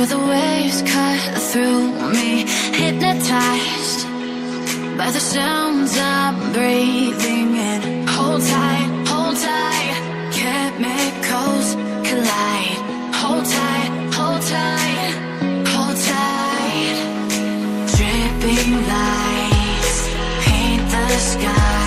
Feel the waves cut through me, hypnotized by the sounds I'm breathing in. Hold tight, chemicals collide. Hold tight, hold tight. Dripping lights paint the sky.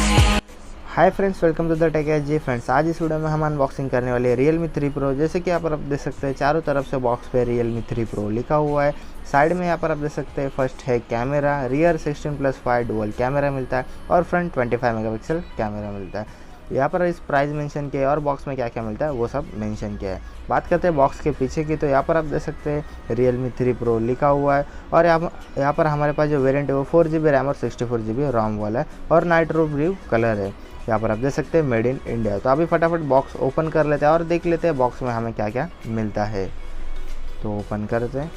Hi friends, welcome to the tech H G. Friends, आज इस video में हम unboxing करने वाले हैं Realme 3 Pro। जैसे कि यहाँ पर आप देख सकते हैं चारों तरफ से बॉक्स पे Realme 3 Pro लिखा हुआ है। साइड में यहाँ पर आप देख सकते हैं फर्स्ट है कैमरा, रियर 16+5 डुअल कैमरा मिलता है और फ्रंट 25 मेगापिक्सल कैमरा मिलता है। यहाँ पर इस प्राइस मेंशन किया है और बॉक्स में क्या क्या मिलता है वो सब मेंशन किया है। बात करते हैं बॉक्स के पीछे की, तो यहाँ पर आप देख सकते हैं Realme 3 Pro लिखा हुआ है और यहाँ पर हमारे पास जो वेरिएंट है वो 4GB रैम और 64GB रोम वाला है और नाइट रो ब्लू कलर है। यहाँ पर आप देख सकते हैं मेड इन इंडिया। तो अभी फटाफट बॉक्स ओपन कर लेते हैं और देख लेते हैं बॉक्स में हमें क्या क्या मिलता है। तो ओपन करते हैं।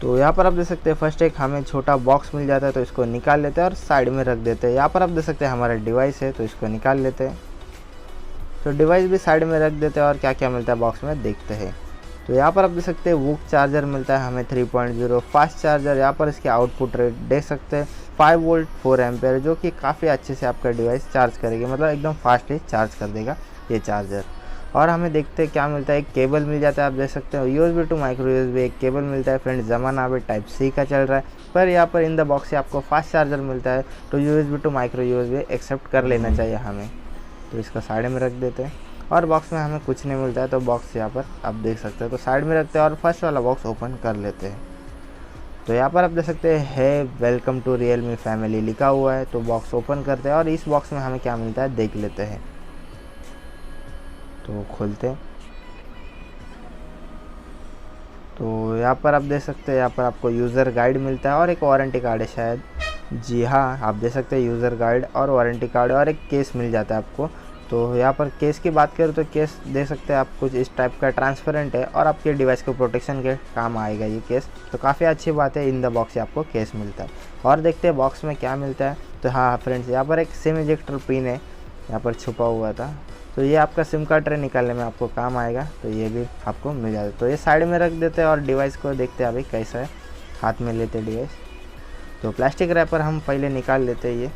तो यहाँ पर आप देख सकते हैं फर्स्ट एक हमें छोटा बॉक्स मिल जाता है, तो इसको निकाल लेते हैं और साइड में रख देते हैं। यहाँ पर आप देख सकते हैं हमारा डिवाइस है, तो इसको निकाल लेते हैं। तो डिवाइस भी साइड में रख देते हैं और क्या क्या मिलता है बॉक्स में देखते हैं। तो यहाँ पर आप देख सकते हैं वूक चार्जर मिलता है हमें 3.0 फास्ट चार्जर। यहाँ पर इसके आउटपुट रेट देख सकते हैं 5 वोल्ट 4 एम्पेयर, जो कि काफ़ी अच्छे से आपका डिवाइस चार्ज करेगी, मतलब एकदम फास्ट ही चार्ज कर देगा ये चार्जर। और हमें देखते हैं क्या मिलता है, एक केबल मिल जाता है, आप देख सकते हैं USB टू माइक्रो USB एक केबल मिलता है। फ्रेंड्स, ज़माना अभी टाइप C का चल रहा है, पर यहाँ पर इन द बॉक्स से आपको फास्ट चार्जर मिलता है, तो USB to micro USB accept कर लेना चाहिए हमें। तो इसका साइड में रख देते हैं और बॉक्स में हमें कुछ नहीं मिलता है, तो बॉक्स यहाँ पर आप देख सकते हैं। तो साइड में रखते हैं और फर्स्ट वाला बॉक्स ओपन कर लेते हैं। तो यहाँ पर आप देख सकते हैं वेलकम टू Realme फैमिली लिखा हुआ है। तो बॉक्स ओपन करते हैं और इस बॉक्स में हमें क्या मिलता है देख लेते हैं। तो खोलते हैं। तो यहाँ पर आप देख सकते हैं यहाँ पर आपको यूज़र गाइड मिलता है और एक वारंटी कार्ड है शायद। जी हाँ, आप देख सकते हैं यूज़र गाइड और वारंटी कार्ड और एक केस मिल जाता है आपको। तो यहाँ पर केस की बात करें तो केस देख सकते हैं आप कुछ इस टाइप का ट्रांसपेरेंट है और आपके डिवाइस को प्रोटेक्शन के काम आएगा ये केस। तो काफ़ी अच्छी बात है, इन द बॉक्स से आपको केस मिलता है। और देखते हैं बॉक्स में क्या मिलता है। तो हाँ फ्रेंड्स, यहाँ पर एक सिम इजेक्टर पिन है, यहाँ पर छुपा हुआ था, तो ये आपका सिम कार्ड ट्रे निकालने में आपको काम आएगा। तो ये भी आपको मिल जाता है। तो ये साइड में रख देते हैं और डिवाइस को देखते हैं अभी कैसा है। हाथ में लेते डिवाइस। तो प्लास्टिक रैपर हम पहले निकाल लेते हैं ये।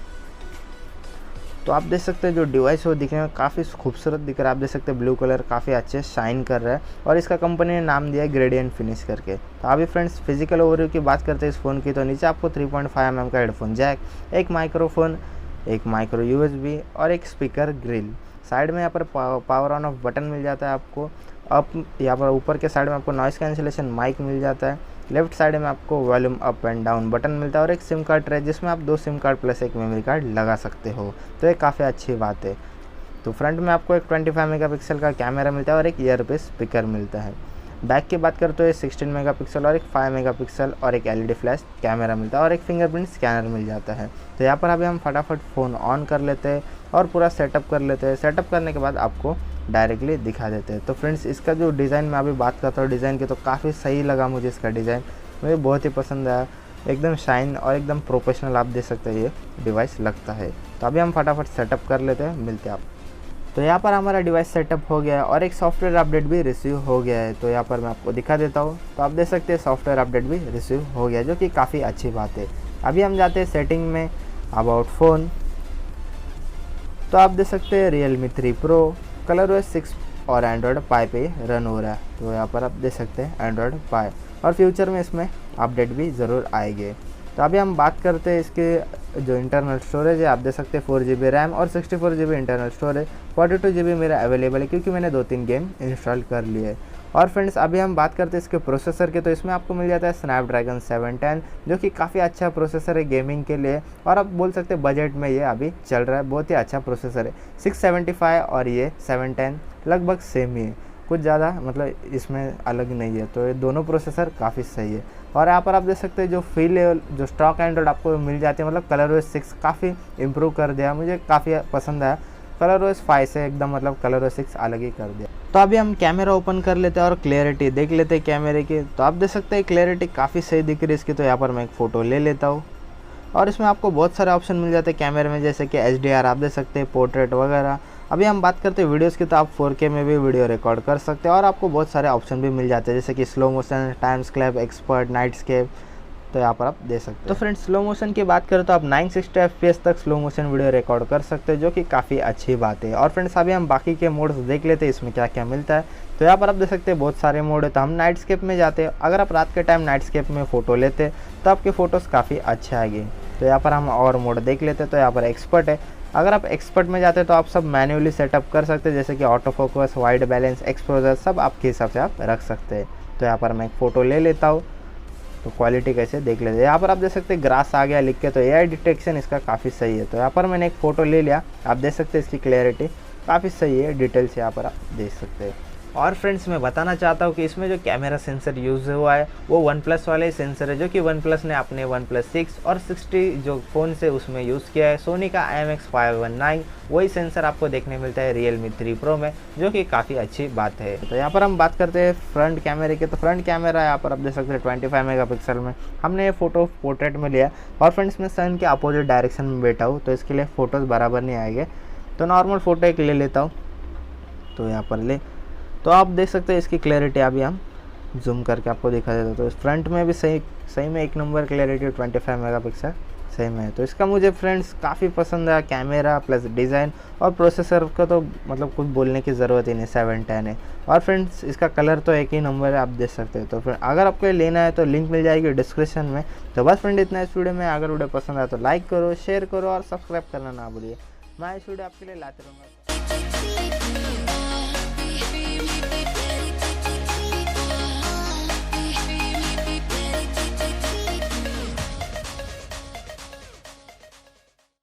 तो आप देख सकते हैं जो डिवाइस है वो दिखने में काफ़ी खूबसूरत दिख रहा है। आप देख सकते हैं ब्लू कलर काफ़ी अच्छे शाइन कर रहा है और इसका कंपनी ने नाम दिया है ग्रेडियंट फिनिश करके। तो अभी फ्रेंड्स फिजिकल ओवरव्यू की बात करते हैं इस फ़ोन की, तो नीचे आपको 3.5 mm का हेडफोन जैक, एक माइक्रोफोन, एक माइक्रो USB और एक स्पीकर ग्रिल। साइड में यहाँ पर पावर ऑन ऑफ बटन मिल जाता है आपको। अप यहाँ पर ऊपर के साइड में आपको नॉइस कैंसिलेशन माइक मिल जाता है। लेफ्ट साइड में आपको volume up and down button मिलता है और एक सिम कार्ड ट्रे जिसमें आप 2 सिम कार्ड प्लस एक मेमोरी कार्ड लगा सकते हो। तो ये काफ़ी अच्छी बात है। तो फ्रंट में आपको एक 25 मेगापिक्सल का कैमरा मिलता है और एक ईयरपीस स्पीकर मिलता है। बैक की बात करें तो ये 16 मेगापिक्सल और एक 5 मेगापिक्सल और एक LED फ्लैश कैमरा मिलता है और एक फिंगरप्रिंट स्कैनर मिल जाता है। तो यहाँ पर अभी हम फटाफट फ़ोन ऑन कर लेते हैं और पूरा सेटअप कर लेते हैं। सेटअप करने के बाद आपको डायरेक्टली दिखा देते हैं। तो फ्रेंड्स, इसका जो डिज़ाइन मैं अभी बात करता हूँ डिज़ाइन की, तो काफ़ी सही लगा मुझे इसका डिज़ाइन, मुझे बहुत ही पसंद आया। एकदम शाइन और एकदम प्रोफेशनल आप देख सकते हैं ये डिवाइस लगता है। तो अभी हम फटाफट सेटअप कर लेते हैं, मिलते हैं आप। तो यहाँ पर हमारा डिवाइस सेटअप हो गया है और एक सॉफ्टवेयर अपडेट भी रिसीव हो गया है। तो यहाँ पर मैं आपको दिखा देता हूँ। तो आप देख सकते हैं सॉफ्टवेयर अपडेट भी रिसीव हो गया है, जो कि काफ़ी अच्छी बात है। अभी हम जाते हैं सेटिंग में, अबाउट फ़ोन। तो आप देख सकते हैं Realme 3 Pro ColorOS 6 और एंड्रॉयड पाई पे रन हो रहा है। तो यहाँ पर आप देख सकते हैं एंड्रॉयड पाई, और फ्यूचर में इसमें अपडेट भी ज़रूर आएंगे। तो अभी हम बात करते हैं इसके जो इंटरनल स्टोरेज है। आप देख सकते हैं 4GB रैम और 64GB इंटरनल स्टोरेज। 42GB मेरा अवेलेबल है क्योंकि मैंने 2-3 गेम इंस्टॉल कर लिए है। और फ्रेंड्स, अभी हम बात करते हैं इसके प्रोसेसर के, तो इसमें आपको मिल जाता है स्नैपड्रैगन 710, जो कि काफ़ी अच्छा प्रोसेसर है गेमिंग के लिए। और आप बोल सकते हैं बजट में ये अभी चल रहा है, बहुत ही अच्छा प्रोसेसर है। 675 और ये 710 लगभग सेम ही है, कुछ ज़्यादा मतलब इसमें अलग नहीं है। तो ये दोनों प्रोसेसर काफ़ी सही है। और यहाँ पर आप देख सकते हैं जो फील है, जो स्टॉक एंड्रॉयड आपको मिल जाती है, मतलब ColorOS 6 काफ़ी इम्प्रूव कर दिया, मुझे काफ़ी पसंद आया। ColorOS 5 से एकदम मतलब ColorOS 6 अलग ही कर दिया। तो अभी हम कैमरा ओपन कर लेते हैं और क्लियरिटी देख लेते हैं कैमरे की। तो आप देख सकते हैं क्लियरिटी काफ़ी सही दिख रही है इसकी। तो यहाँ पर मैं एक फ़ोटो ले लेता हूँ और इसमें आपको बहुत सारे ऑप्शन मिल जाते हैं कैमरे में, जैसे कि HDR आप देख सकते हैं, पोर्ट्रेट वगैरह, अभी हम बात करते हैं वीडियोस की, तो आप 4K में भी वीडियो रिकॉर्ड कर सकते हैं और आपको बहुत सारे ऑप्शन भी मिल जाते हैं, जैसे कि स्लो मोशन, टाइम स्लैप, एक्सपर्ट, नाइटस्केप, तो यहाँ पर आप दे सकते हैं। तो फ्रेंड्स स्लो मोशन की बात करें तो आप 960 FPS तक स्लो मोशन वीडियो रिकॉर्ड कर सकते हैं, जो कि काफ़ी अच्छी बात है। और फ्रेंड्स अभी हम बाकी के मोड्स देख लेते हैं इसमें क्या क्या मिलता है। तो यहाँ पर आप देख सकते हैं बहुत सारे मोड है। तो हम नाइटस्केप में जाते हैं। अगर आप रात के टाइम नाइटस्केप में फ़ोटो लेते तो आपके फ़ोटोज़ काफ़ी अच्छे आएंगे। तो यहाँ पर हम और मोड देख लेते हैं। तो यहाँ पर एक्सपर्ट है। अगर आप एक्सपर्ट में जाते हैं तो आप सब मैन्युअली सेटअप कर सकते हैं, जैसे कि auto focus, wide balance, exposure, सब आपके हिसाब से आप रख सकते हैं। तो यहाँ पर मैं एक फ़ोटो ले लेता हूँ, तो क्वालिटी कैसे देख लेते हैं। यहाँ पर आप देख सकते हैं ग्रास आ गया लिख के, तो AI डिटेक्शन इसका काफ़ी सही है। तो यहाँ पर मैंने एक फ़ोटो ले लिया, आप देख सकते हैं इसकी क्लैरिटी काफ़ी सही है, डिटेल्स यहाँ पर आप देख सकते हैं। और फ्रेंड्स मैं बताना चाहता हूँ कि इसमें जो कैमरा सेंसर यूज़ हुआ है वो OnePlus वाले सेंसर है, जो कि OnePlus ने अपने OnePlus 6 और 60 जो फ़ोन से उसमें यूज़ किया है। सोनी का IMX519 वही सेंसर आपको देखने मिलता है Realme 3 Pro में, जो कि काफ़ी अच्छी बात है। तो यहाँ पर हम बात करते हैं फ्रंट कैमरे की। तो फ्रंट कैमरा यहाँ पर आप देख सकते हैं 25 मेगापिक्सल में हमने ये फ़ोटो पोर्ट्रेट में लिया। और फ्रेंड्स मैं सन के अपोजिट डायरेक्शन में बैठा हूँ, तो इसके लिए फ़ोटोज़ बराबर नहीं आएंगे। तो नॉर्मल फ़ोटो एक ले लेता हूँ, तो यहाँ पर ले, तो आप देख सकते हैं इसकी क्लैरिटी अभी हम जूम करके आपको दिखा देता हूँ। तो फ्रंट में भी सही में एक नंबर क्लैरिटी 25 मेगापिक्सल सही में है। तो इसका मुझे फ्रेंड्स काफ़ी पसंद है, कैमरा प्लस डिज़ाइन और प्रोसेसर का तो मतलब कुछ बोलने की ज़रूरत ही नहीं, 710 है। और फ्रेंड्स इसका कलर तो एक ही नंबर है, आप देख सकते हैं। तो फिर अगर आपको लेना है तो लिंक मिल जाएगी डिस्क्रिप्शन में। तो बस फ्रेंड इतना इस वीडियो में। अगर वीडियो पसंद आया तो लाइक करो, शेयर करो और सब्सक्राइब करना ना भूलिए। मैं इस वीडियो आपके लिए लाते रहूँगा।